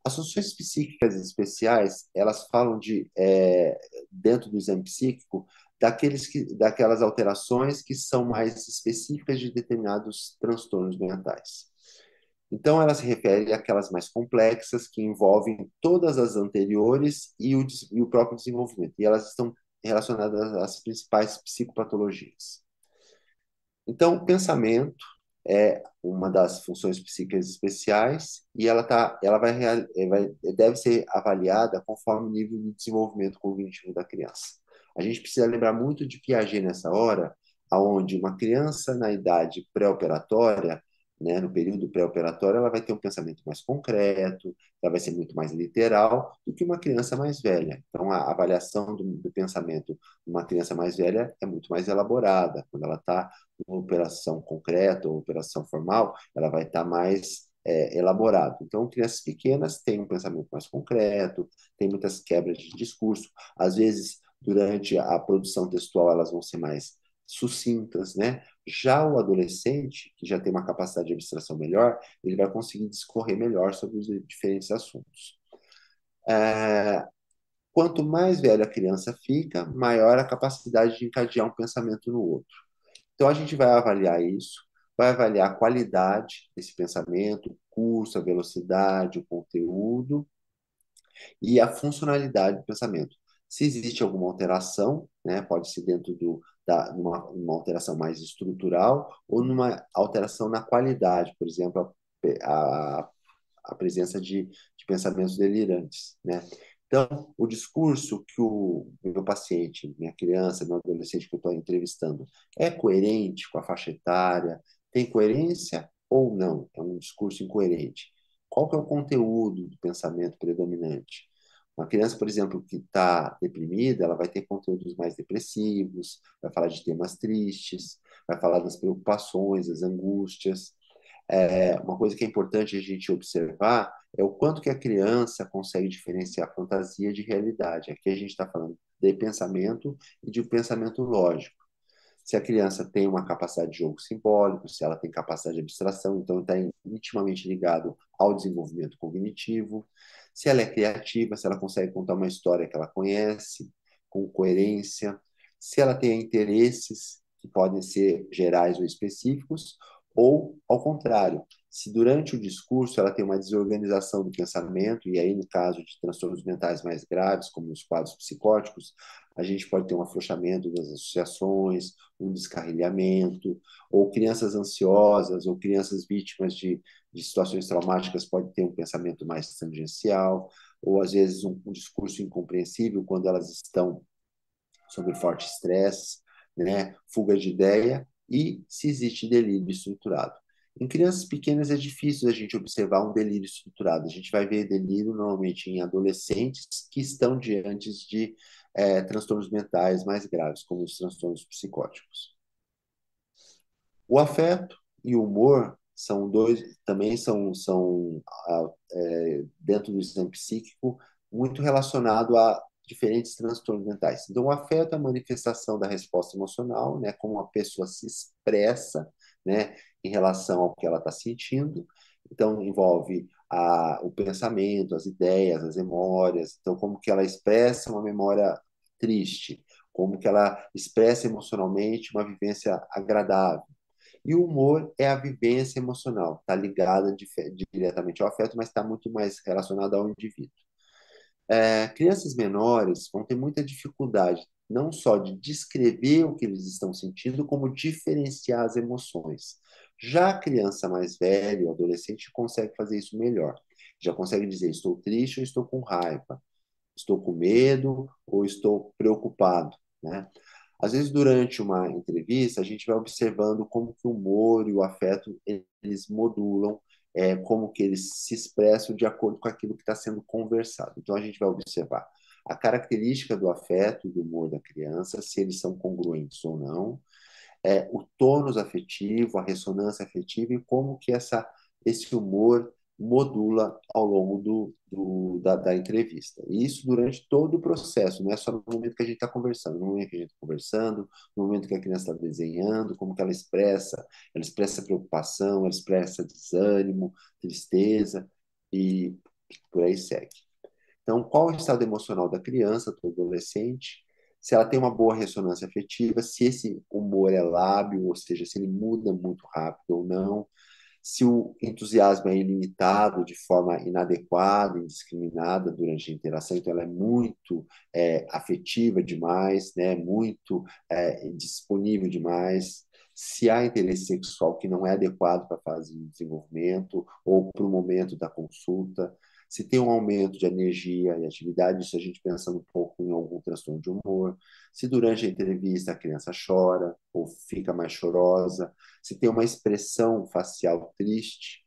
As funções psíquicas especiais, elas falam dentro do exame psíquico, daquelas alterações que são mais específicas de determinados transtornos mentais. Então, ela se refere àquelas mais complexas, que envolvem todas as anteriores e o próprio desenvolvimento. E elas estão relacionadas às principais psicopatologias. Então, o pensamento é uma das funções psíquicas especiais e deve ser avaliada conforme o nível de desenvolvimento cognitivo da criança. A gente precisa lembrar muito de Piaget nessa hora, aonde uma criança na idade pré-operatória, né, no período pré-operatório, ela vai ter um pensamento mais concreto, ela vai ser muito mais literal do que uma criança mais velha. Então, a avaliação do pensamento de uma criança mais velha é muito mais elaborada, quando ela está uma operação concreta ou operação formal, ela vai estar mais elaborado. Então, crianças pequenas têm um pensamento mais concreto, tem muitas quebras de discurso. Às vezes, durante a produção textual, elas vão ser mais sucintas, né? Já o adolescente, que já tem uma capacidade de abstração melhor, ele vai conseguir discorrer melhor sobre os diferentes assuntos. É, Quanto mais velha a criança fica, maior a capacidade de encadear um pensamento no outro. Então, a gente vai avaliar isso, vai avaliar a qualidade desse pensamento, o curso, a velocidade, o conteúdo e a funcionalidade do pensamento. Se existe alguma alteração, né, pode ser dentro numa alteração mais estrutural ou numa alteração na qualidade, por exemplo, a, a presença de pensamentos delirantes, né? Então, o discurso que o meu paciente, minha criança, meu adolescente que eu estou entrevistando, é coerente com a faixa etária? Tem coerência ou não? É um discurso incoerente. Qual que é o conteúdo do pensamento predominante? Uma criança, por exemplo, que está deprimida, ela vai ter conteúdos mais depressivos, vai falar de temas tristes, vai falar das preocupações, das angústias. Uma coisa que é importante a gente observar é o quanto que a criança consegue diferenciar fantasia de realidade. Aqui a gente está falando de pensamento e de pensamento lógico. Se a criança tem uma capacidade de jogo simbólico, se ela tem capacidade de abstração, então está intimamente ligado ao desenvolvimento cognitivo. Se ela é criativa, se ela consegue contar uma história que ela conhece, com coerência. Se ela tem interesses que podem ser gerais ou específicos, ou, ao contrário, se durante o discurso ela tem uma desorganização do pensamento, e aí, no caso de transtornos mentais mais graves, como os quadros psicóticos, a gente pode ter um afrouxamento das associações, um descarrilhamento, ou crianças ansiosas, ou crianças vítimas de situações traumáticas podem ter um pensamento mais tangencial, ou às vezes um discurso incompreensível quando elas estão sob forte estresse, né? Fuga de ideia, e se existe delírio estruturado. Em crianças pequenas é difícil a gente observar um delírio estruturado. A gente vai ver delírio normalmente em adolescentes que estão diante de transtornos mentais mais graves, como os transtornos psicóticos. O afeto e o humor são dois, também dentro do exame psíquico, muito relacionado a diferentes transtornos mentais. Então, o afeto é a manifestação da resposta emocional, né, como a pessoa se expressa, né, em relação ao que ela está sentindo. Então, envolve o pensamento, as ideias, as memórias. Então, como que ela expressa uma memória triste, como que ela expressa emocionalmente uma vivência agradável. E o humor é a vivência emocional, está ligada diretamente ao afeto, mas está muito mais relacionada ao indivíduo. Crianças menores vão ter muita dificuldade, não só de descrever o que eles estão sentindo, como diferenciar as emoções. Já a criança mais velha, o adolescente, consegue fazer isso melhor. Já consegue dizer: estou triste ou estou com raiva, estou com medo ou estou preocupado, né? Às vezes, durante uma entrevista, a gente vai observando como que o humor e o afeto eles modulam, como que eles se expressam de acordo com aquilo que está sendo conversado. Então, a gente vai observar a característica do afeto e do humor da criança, se eles são congruentes ou não, o tônus afetivo, a ressonância afetiva e como que esse humor modula ao longo da entrevista. E isso durante todo o processo, não é só no momento que a gente está conversando, no momento que a gente está conversando, no momento que a criança está desenhando, como que ela expressa preocupação, ela expressa desânimo, tristeza, e por aí segue. Então, qual o estado emocional da criança, do adolescente? Se ela tem uma boa ressonância afetiva, se esse humor é lábil, ou seja, se ele muda muito rápido ou não, se o entusiasmo é ilimitado de forma inadequada, indiscriminada durante a interação, então ela é muito afetiva demais, né? Muito disponível demais. Se há interesse sexual que não é adequado para a fase de desenvolvimento ou para o momento da consulta, se tem um aumento de energia e atividade, isso a gente pensando um pouco em algum transtorno de humor, se durante a entrevista a criança chora ou fica mais chorosa, se tem uma expressão facial triste,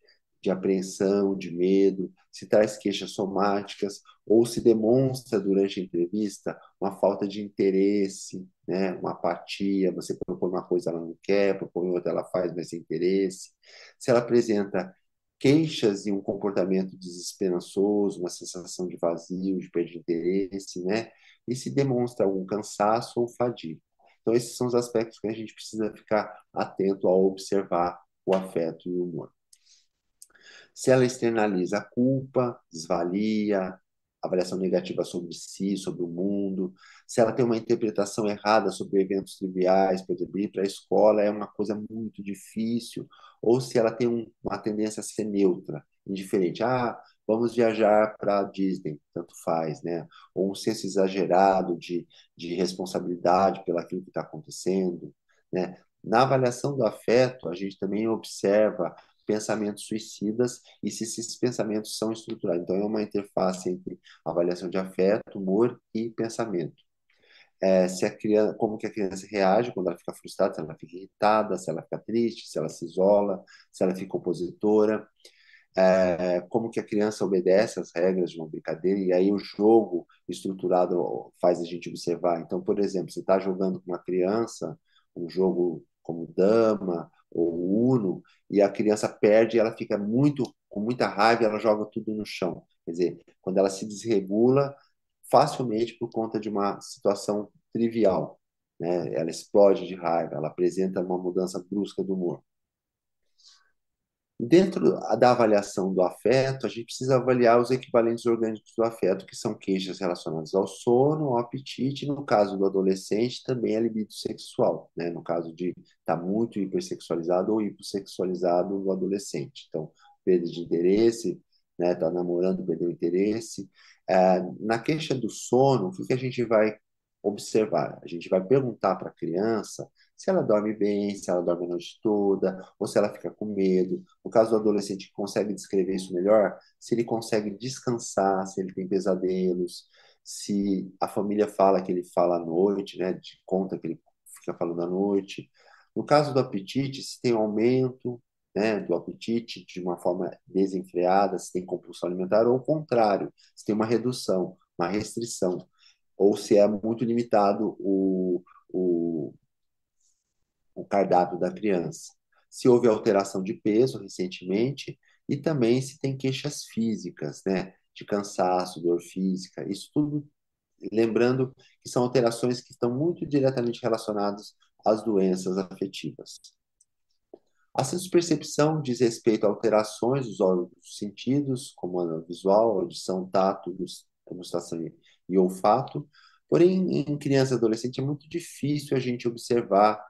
de apreensão, de medo, se traz queixas somáticas, ou se demonstra durante a entrevista uma falta de interesse, né? Uma apatia, você propõe uma coisa, ela não quer, propõe outra, ela faz, mas sem interesse. Se ela apresenta queixas e um comportamento desesperançoso, uma sensação de vazio, de perda de interesse, né? E se demonstra algum cansaço ou fadiga. Então, esses são os aspectos que a gente precisa ficar atento ao observar o afeto e o humor. Se ela externaliza a culpa, desvalia, avaliação negativa sobre si, sobre o mundo, se ela tem uma interpretação errada sobre eventos triviais, por exemplo, ir para a escola é uma coisa muito difícil, ou se ela tem uma tendência a ser neutra, indiferente. Ah, vamos viajar para a Disney, tanto faz, né? Ou um senso exagerado de responsabilidade pelo aquilo que está acontecendo, né? Na avaliação do afeto, a gente também observa pensamentos suicidas e se esses pensamentos são estruturados. Então, é uma interface entre avaliação de afeto, humor e pensamento. Se a criança, como que a criança reage quando ela fica frustrada, se ela fica irritada, se ela fica triste, se ela se isola, se ela fica opositora, como que a criança obedece às regras de uma brincadeira, e aí o jogo estruturado faz a gente observar. Então, por exemplo, você está jogando com uma criança, um jogo como dama ou uno, e a criança perde, e ela fica com muita raiva, e ela joga tudo no chão. Quer dizer, quando ela se desregula facilmente por conta de uma situação trivial, né? Ela explode de raiva, ela apresenta uma mudança brusca do humor. Dentro da avaliação do afeto, a gente precisa avaliar os equivalentes orgânicos do afeto, que são queixas relacionadas ao sono, ao apetite, e no caso do adolescente, também a libido sexual, né? No caso de estar muito hipersexualizado ou hipossexualizado no adolescente. Então, perda de interesse, né? Tá namorando, perdeu o interesse. Na queixa do sono, o que que a gente vai observar? A gente vai perguntar para a criança se ela dorme bem, se ela dorme a noite toda, ou se ela fica com medo. No caso do adolescente que consegue descrever isso melhor, se ele consegue descansar, se ele tem pesadelos, se a família fala que ele fala à noite, né, de conta que ele fica falando à noite. No caso do apetite, se tem um aumento, né, do apetite de uma forma desenfreada, se tem compulsão alimentar, ou o contrário, se tem uma redução, uma restrição, ou se é muito limitado o o cardápio da criança. Se houve alteração de peso recentemente e também se tem queixas físicas, né? De cansaço, dor física, isso tudo lembrando que são alterações que estão muito diretamente relacionadas às doenças afetivas. A sensopercepção diz respeito a alterações dos órgãos dos sentidos, como a visual, audição, tato, degustação e olfato. Porém, em criança e adolescente é muito difícil a gente observar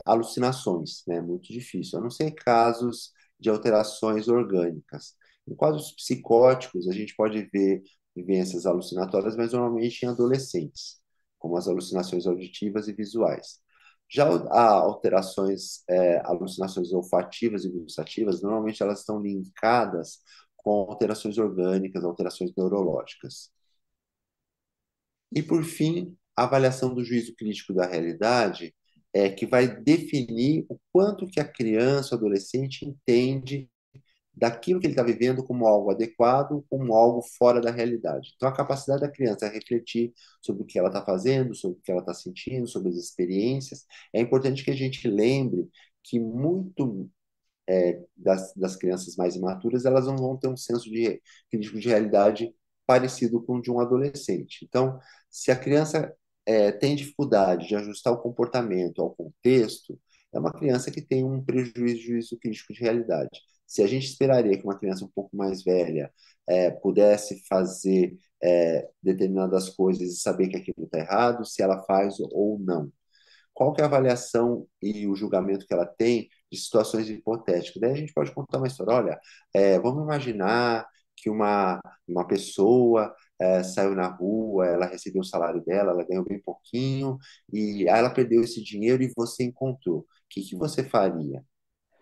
alucinações, né? Muito difícil, a não ser casos de alterações orgânicas. Em quadros psicóticos, a gente pode ver vivências alucinatórias, mas normalmente em adolescentes, como as alucinações auditivas e visuais. Já há alterações, alucinações olfativas e gustativas, normalmente elas estão linkadas com alterações orgânicas, alterações neurológicas. E, por fim, a avaliação do juízo crítico da realidade é que vai definir o quanto que a criança, o adolescente entende daquilo que ele está vivendo como algo adequado, como algo fora da realidade. Então, a capacidade da criança é refletir sobre o que ela está fazendo, sobre o que ela está sentindo, sobre as experiências. É importante que a gente lembre que muito das crianças mais imaturas, elas não vão ter um senso de crítico de realidade parecido com o de um adolescente. Então, se a criança tem dificuldade de ajustar o comportamento ao contexto, é uma criança que tem um prejuízo de juízo crítico de realidade. Se a gente esperaria que uma criança um pouco mais velha pudesse fazer determinadas coisas e saber que aquilo está errado, se ela faz ou não. Qual que é a avaliação e o julgamento que ela tem de situações hipotéticas? Daí a gente pode contar uma história. Olha, vamos imaginar que uma pessoa saiu na rua, ela recebeu o salário dela, ela ganhou bem pouquinho, e aí ela perdeu esse dinheiro e você encontrou. O que que você faria?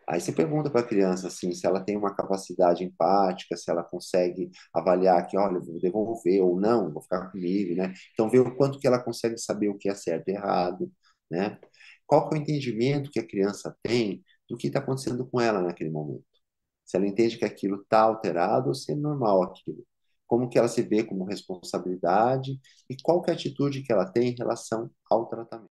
Aí você pergunta para a criança assim, se ela tem uma capacidade empática, se ela consegue avaliar que, olha, vou devolver ou não, vou ficar comigo, né? Então, ver o quanto que ela consegue saber o que é certo e errado, né? Qual que é o entendimento que a criança tem do que está acontecendo com ela naquele momento? Se ela entende que aquilo está alterado ou se é normal aquilo. Como que ela se vê como responsabilidade e qual que é a atitude que ela tem em relação ao tratamento.